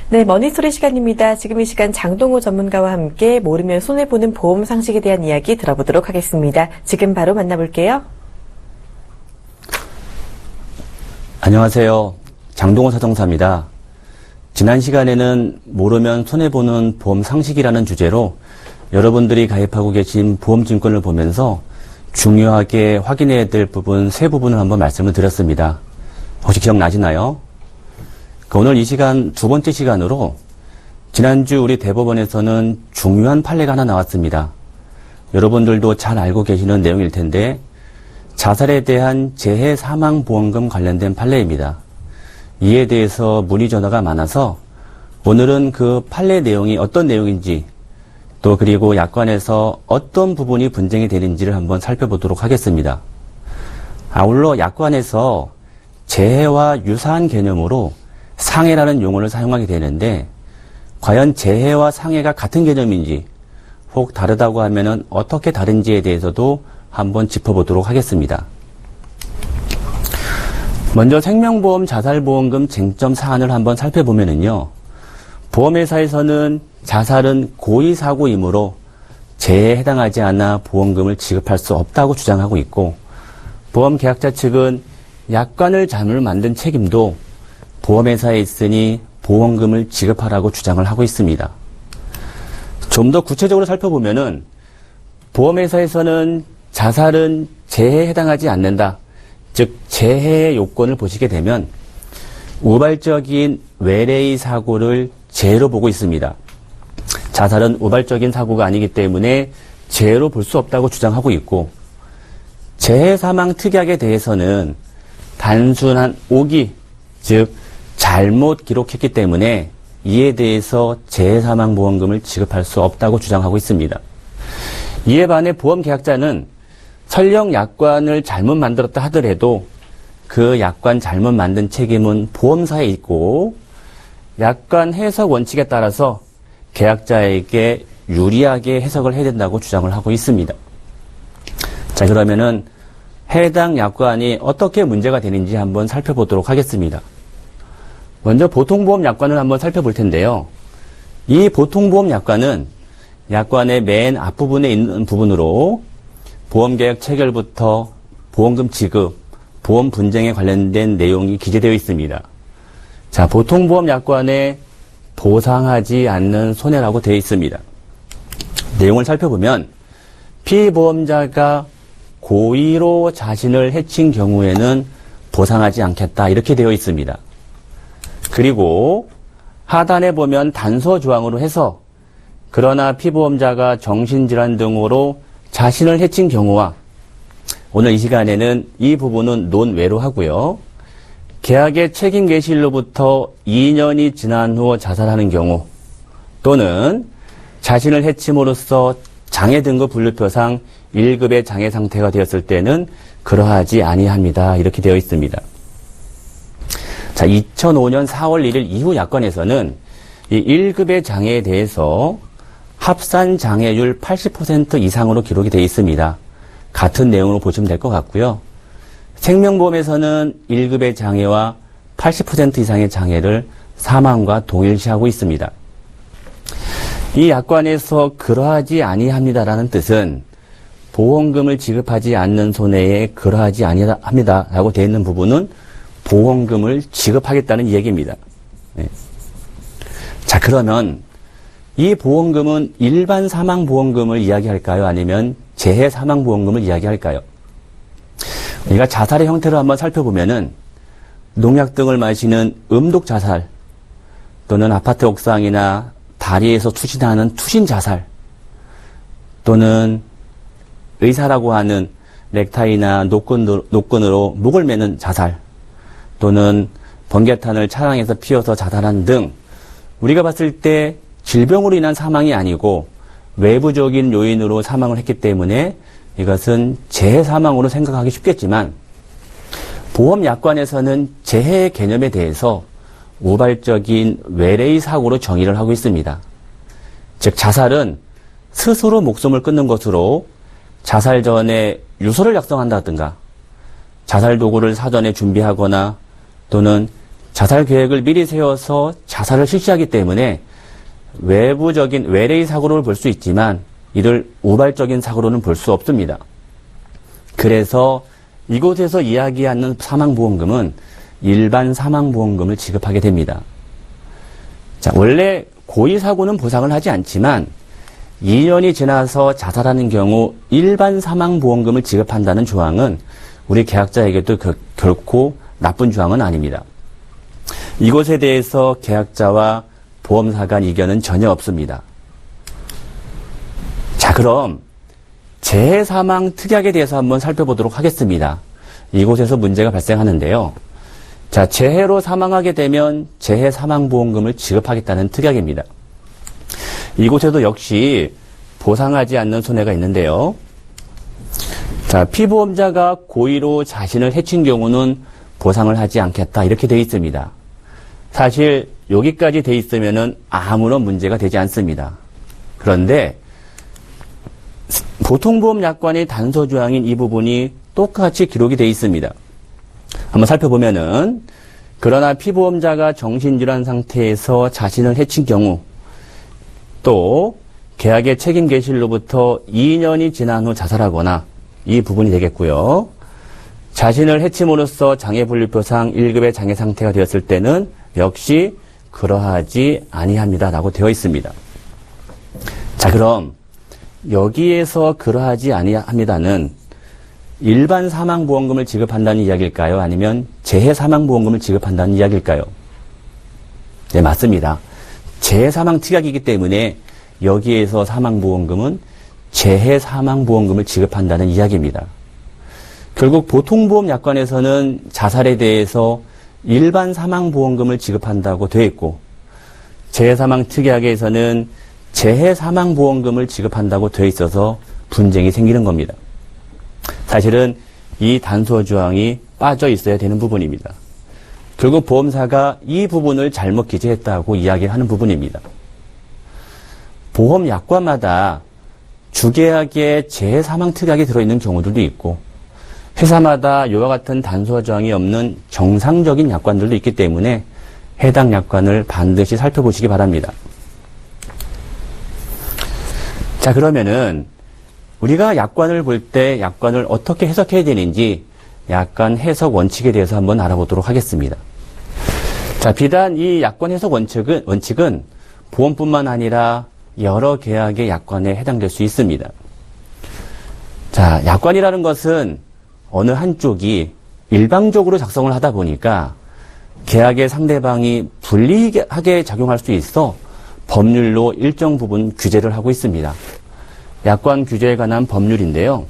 네, 머니스토리 시간입니다. 지금 이 시간 장동호 전문가와 함께 모르면 손해보는 보험 상식에 대한 이야기 들어보도록 하겠습니다. 지금 바로 만나볼게요. 안녕하세요. 장동호 사정사입니다. 지난 시간에는 모르면 손해보는 보험 상식이라는 주제로 여러분들이 가입하고 계신 보험증권을 보면서 중요하게 확인해야 될 부분, 세 부분을 한번 말씀을 드렸습니다. 혹시 기억나시나요? 오늘 이 시간 두 번째 시간으로 지난주 우리 대법원에서는 중요한 판례가 하나 나왔습니다. 여러분들도 잘 알고 계시는 내용일 텐데 자살에 대한 재해 사망보험금 관련된 판례입니다. 이에 대해서 문의 전화가 많아서 오늘은 그 판례 내용이 어떤 내용인지 또 그리고 약관에서 어떤 부분이 분쟁이 되는지를 한번 살펴보도록 하겠습니다. 아울러 약관에서 재해와 유사한 개념으로 상해라는 용어를 사용하게 되는데 과연 재해와 상해가 같은 개념인지 혹 다르다고 하면은 어떻게 다른지에 대해서도 한번 짚어보도록 하겠습니다. 먼저 생명보험 자살보험금 쟁점 사안을 한번 살펴보면은요. 보험회사에서는 자살은 고의사고이므로 재해에 해당하지 않아 보험금을 지급할 수 없다고 주장하고 있고 보험계약자 측은 약관을 잘못 만든 책임도 보험회사에 있으니 보험금을 지급하라고 주장을 하고 있습니다. 좀 더 구체적으로 살펴보면은 보험회사에서는 자살은 재해에 해당하지 않는다. 즉 재해의 요건을 보시게 되면 우발적인 외래의 사고를 재해로 보고 있습니다. 자살은 우발적인 사고가 아니기 때문에 재해로 볼 수 없다고 주장하고 있고 재해 사망 특약에 대해서는 단순한 오기, 즉 잘못 기록했기 때문에 이에 대해서 재해사망보험금을 지급할 수 없다고 주장하고 있습니다. 이에 반해 보험계약자는 설령 약관을 잘못 만들었다 하더라도 그 약관 잘못 만든 책임은 보험사에 있고 약관 해석 원칙에 따라서 계약자에게 유리하게 해석을 해야 된다고 주장을 하고 있습니다. 자, 그러면은 해당 약관이 어떻게 문제가 되는지 한번 살펴보도록 하겠습니다. 먼저 보통보험 약관을 한번 살펴볼 텐데요. 이 보통보험 약관은 약관의 맨 앞부분에 있는 부분으로 보험계약 체결부터 보험금 지급, 보험 분쟁에 관련된 내용이 기재되어 있습니다. 자, 보통보험 약관에 보상하지 않는 손해라고 되어 있습니다. 내용을 살펴보면 피보험자가 고의로 자신을 해친 경우에는 보상하지 않겠다 이렇게 되어 있습니다. 그리고 하단에 보면 단서 조항으로 해서 그러나 피보험자가 정신질환 등으로 자신을 해친 경우와 오늘 이 시간에는 이 부분은 논외로 하고요. 계약의 책임 개시일로부터 2년이 지난 후 자살하는 경우 또는 자신을 해침으로써 장애 등급 분류표상 1급의 장애 상태가 되었을 때는 그러하지 아니합니다. 이렇게 되어 있습니다. 자, 2005년 4월 1일 이후 약관에서는 이 1급의 장애에 대해서 합산 장애율 80% 이상으로 기록이 되어 있습니다. 같은 내용으로 보시면 될 것 같고요. 생명보험에서는 1급의 장애와 80% 이상의 장애를 사망과 동일시하고 있습니다. 이 약관에서 그러하지 아니합니다라는 뜻은 보험금을 지급하지 않는 손해에 그러하지 아니합니다라고 되어 있는 부분은 보험금을 지급하겠다는 얘기입니다. 네. 자, 그러면 이 보험금은 일반 사망보험금을 이야기할까요? 아니면 재해 사망보험금을 이야기할까요? 우리가 자살의 형태를 한번 살펴보면은 농약 등을 마시는 음독 자살 또는 아파트 옥상이나 다리에서 투신하는 투신 자살 또는 의사라고 하는 넥타이나 노끈으로 목을 매는 자살 또는 번개탄을 차량에서 피워서 자살한 등 우리가 봤을 때 질병으로 인한 사망이 아니고 외부적인 요인으로 사망을 했기 때문에 이것은 재해 사망으로 생각하기 쉽겠지만 보험 약관에서는 재해 개념에 대해서 우발적인 외래의 사고로 정의를 하고 있습니다. 즉 자살은 스스로 목숨을 끊는 것으로 자살 전에 유서를 작성한다든가 자살 도구를 사전에 준비하거나 또는 자살 계획을 미리 세워서 자살을 실시하기 때문에 외부적인 외래의 사고를 볼 수 있지만 이를 우발적인 사고로는 볼 수 없습니다. 그래서 이곳에서 이야기하는 사망보험금은 일반 사망보험금을 지급하게 됩니다. 자, 원래 고의사고는 보상을 하지 않지만 2년이 지나서 자살하는 경우 일반 사망보험금을 지급한다는 조항은 우리 계약자에게도 결코 나쁜 조항은 아닙니다. 이것에 대해서 계약자와 보험사 간 이견은 전혀 없습니다. 자, 그럼 재해사망 특약에 대해서 한번 살펴보도록 하겠습니다. 이곳에서 문제가 발생하는데요. 자, 재해로 사망하게 되면 재해사망보험금을 지급하겠다는 특약입니다. 이곳에도 역시 보상하지 않는 손해가 있는데요. 자, 피보험자가 고의로 자신을 해친 경우는 보상을 하지 않겠다 이렇게 되어 있습니다. 사실 여기까지 되어 있으면은 아무런 문제가 되지 않습니다. 그런데 보통보험약관의 단서조항인 이 부분이 똑같이 기록이 되어 있습니다. 한번 살펴보면은 그러나 피보험자가 정신질환 상태에서 자신을 해친 경우 또 계약의 책임 개시일로부터 2년이 지난 후 자살하거나 이 부분이 되겠고요. 자신을 해침으로써 장애분류표상 1급의 장애 상태가 되었을 때는 역시 그러하지 아니합니다라고 되어 있습니다. 자, 그럼 여기에서 그러하지 아니합니다는 일반 사망보험금을 지급한다는 이야기일까요? 아니면 재해사망보험금을 지급한다는 이야기일까요? 네, 맞습니다. 재해사망 특약이기 때문에 여기에서 사망보험금은 재해사망보험금을 지급한다는 이야기입니다. 결국 보통보험약관에서는 자살에 대해서 일반 사망보험금을 지급한다고 되어 있고 재해사망 특약에서는 재해사망보험금을 지급한다고 되어 있어서 분쟁이 생기는 겁니다. 사실은 이 단서조항이 빠져 있어야 되는 부분입니다. 결국 보험사가 이 부분을 잘못 기재했다고 이야기하는 부분입니다. 보험약관마다 주계약에 재해사망 특약이 들어있는 경우들도 있고 회사마다 이와 같은 단서조항이 없는 정상적인 약관들도 있기 때문에 해당 약관을 반드시 살펴보시기 바랍니다. 자, 그러면은 우리가 약관을 볼 때 약관을 어떻게 해석해야 되는지 약관 해석 원칙에 대해서 한번 알아보도록 하겠습니다. 자, 비단 이 약관 해석 원칙은 보험뿐만 아니라 여러 계약의 약관에 해당될 수 있습니다. 자, 약관이라는 것은 어느 한쪽이 일방적으로 작성을 하다 보니까 계약의 상대방이 불리하게 작용할 수 있어 법률로 일정 부분 규제를 하고 있습니다. 약관 규제에 관한 법률인데요.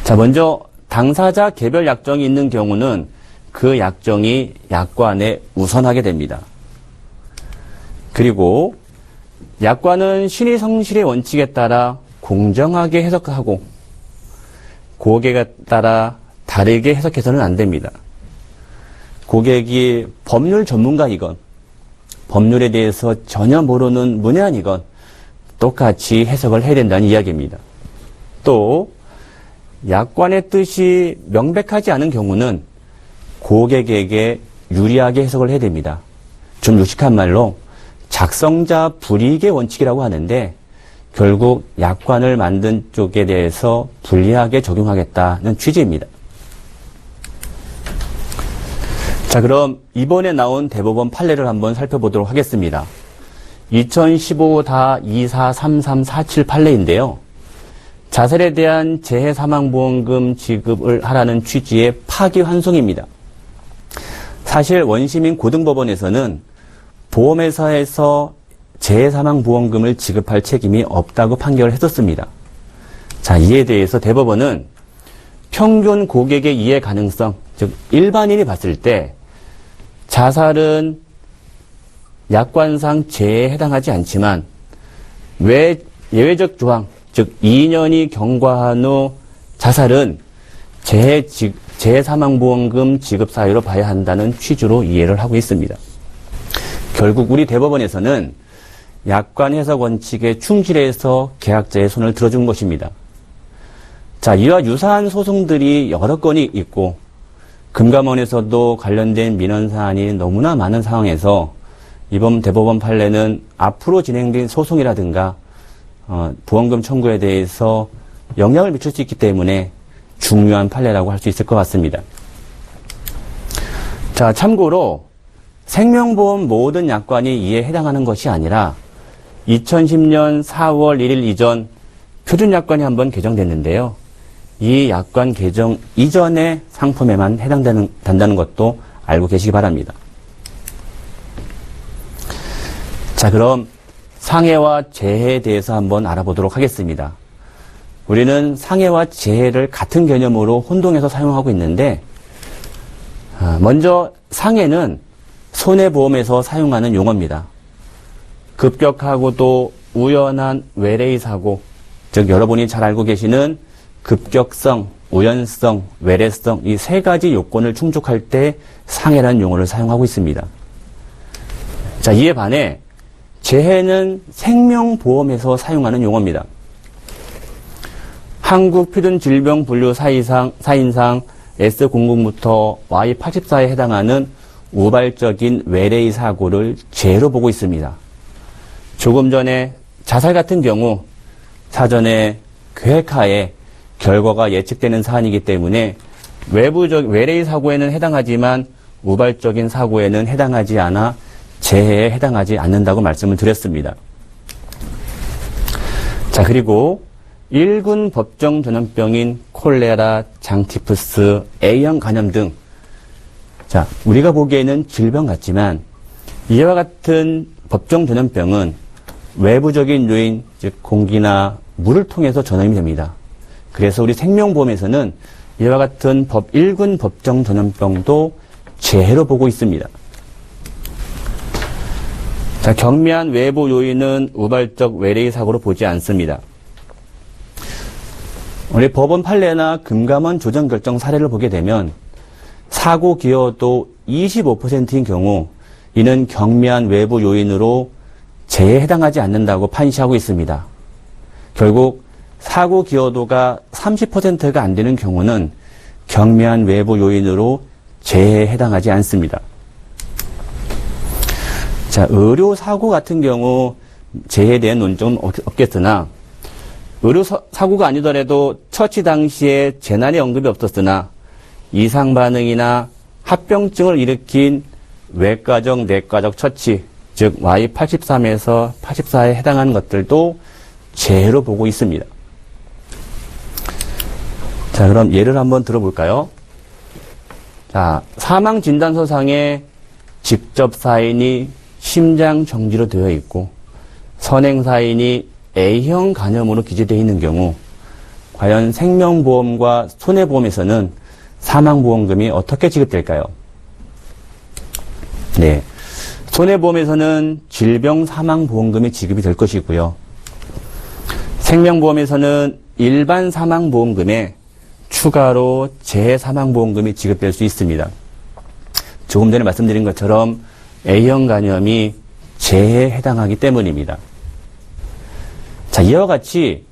자, 먼저 당사자 개별 약정이 있는 경우는 그 약정이 약관에 우선하게 됩니다. 그리고 약관은 신의 성실의 원칙에 따라 공정하게 해석하고 고객에 따라 다르게 해석해서는 안 됩니다. 고객이 법률 전문가이건 법률에 대해서 전혀 모르는 문외한이건 똑같이 해석을 해야 된다는 이야기입니다. 또 약관의 뜻이 명백하지 않은 경우는 고객에게 유리하게 해석을 해야 됩니다. 좀 유식한 말로 작성자 불이익의 원칙이라고 하는데 결국 약관을 만든 쪽에 대해서 불리하게 적용하겠다는 취지입니다. 자, 그럼 이번에 나온 대법원 판례를 한번 살펴보도록 하겠습니다. 2015-243347 판례인데요. 자살에 대한 재해사망보험금 지급을 하라는 취지의 파기환송입니다. 사실 원시민 고등법원에서는 보험회사에서 재해사망보험금을 지급할 책임이 없다고 판결을 했었습니다. 자, 이에 대해서 대법원은 평균 고객의 이해 가능성, 즉 일반인이 봤을 때 자살은 약관상 재해에 해당하지 않지만 예외적 조항, 즉 2년이 경과한 후 자살은 재해사망보험금 지급 사유로 봐야 한다는 취지로 이해를 하고 있습니다. 결국 우리 대법원에서는 약관 해석 원칙에 충실해서 계약자의 손을 들어준 것입니다. 자, 이와 유사한 소송들이 여러 건이 있고 금감원에서도 관련된 민원 사안이 너무나 많은 상황에서 이번 대법원 판례는 앞으로 진행된 소송이라든가 보험금 청구에 대해서 영향을 미칠 수 있기 때문에 중요한 판례라고 할 수 있을 것 같습니다. 자, 참고로 생명보험 모든 약관이 이에 해당하는 것이 아니라 2010년 4월 1일 이전 표준약관이 한번 개정됐는데요. 이 약관 개정 이전의 상품에만 해당된다는 것도 알고 계시기 바랍니다. 자, 그럼 상해와 재해에 대해서 한번 알아보도록 하겠습니다. 우리는 상해와 재해를 같은 개념으로 혼동해서 사용하고 있는데, 먼저 상해는 손해보험에서 사용하는 용어입니다. 급격하고도 우연한 외래의 사고, 즉 여러분이 잘 알고 계시는 급격성, 우연성, 외래성 이 세 가지 요건을 충족할 때 상해라는 용어를 사용하고 있습니다. 자, 이에 반해 재해는 생명보험에서 사용하는 용어입니다. 한국표준질병분류사인상 S00부터 Y84에 해당하는 우발적인 외래의 사고를 재해로 보고 있습니다. 조금 전에 자살 같은 경우 사전에 계획하에 결과가 예측되는 사안이기 때문에 외래의 사고에는 해당하지만 우발적인 사고에는 해당하지 않아 재해에 해당하지 않는다고 말씀을 드렸습니다. 자, 그리고 1군 법정 전염병인 콜레라, 장티푸스, A형 간염 등, 자, 우리가 보기에는 질병 같지만 이와 같은 법정 전염병은 외부적인 요인, 즉 공기나 물을 통해서 전염이 됩니다. 그래서 우리 생명보험에서는 이와 같은 1군 법정 전염병도 재해로 보고 있습니다. 자, 경미한 외부 요인은 우발적 외래의 사고로 보지 않습니다. 우리 법원 판례나 금감원 조정 결정 사례를 보게 되면 사고 기여도 25%인 경우 이는 경미한 외부 요인으로 재해에 해당하지 않는다고 판시하고 있습니다. 결국 사고 기여도가 30%가 안 되는 경우는 경미한 외부 요인으로 재해에 해당하지 않습니다. 자, 의료사고 같은 경우 재해에 대한 논점은 없겠으나 의료사고가 아니더라도 처치 당시에 재난의 언급이 없었으나 이상 반응이나 합병증을 일으킨 외과적, 내과적 처치, 즉 Y83에서 84에 해당하는 것들도 재해로 보고 있습니다. 자, 그럼 예를 한번 들어볼까요? 자, 사망진단서상에 직접 사인이 심장 정지로 되어 있고 선행 사인이 A형 간염으로 기재되어 있는 경우 과연 생명보험과 손해보험에서는 사망보험금이 어떻게 지급될까요? 네, 손해보험에서는 질병사망보험금이 지급이 될 것이고요. 생명보험에서는 일반 사망보험금에 추가로 재해사망보험금이 지급될 수 있습니다. 조금 전에 말씀드린 것처럼 A형 간염이 재해에 해당하기 때문입니다. 자, 이와 같이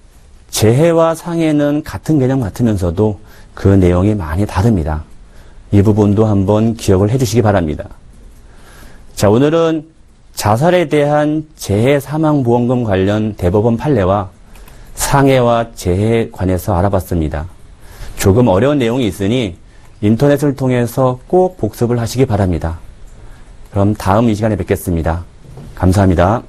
재해와 상해는 같은 개념 같으면서도 그 내용이 많이 다릅니다. 이 부분도 한번 기억을 해주시기 바랍니다. 자, 오늘은 자살에 대한 재해 사망보험금 관련 대법원 판례와 상해와 재해에 관해서 알아봤습니다. 조금 어려운 내용이 있으니 인터넷을 통해서 꼭 복습을 하시기 바랍니다. 그럼 다음 이 시간에 뵙겠습니다. 감사합니다.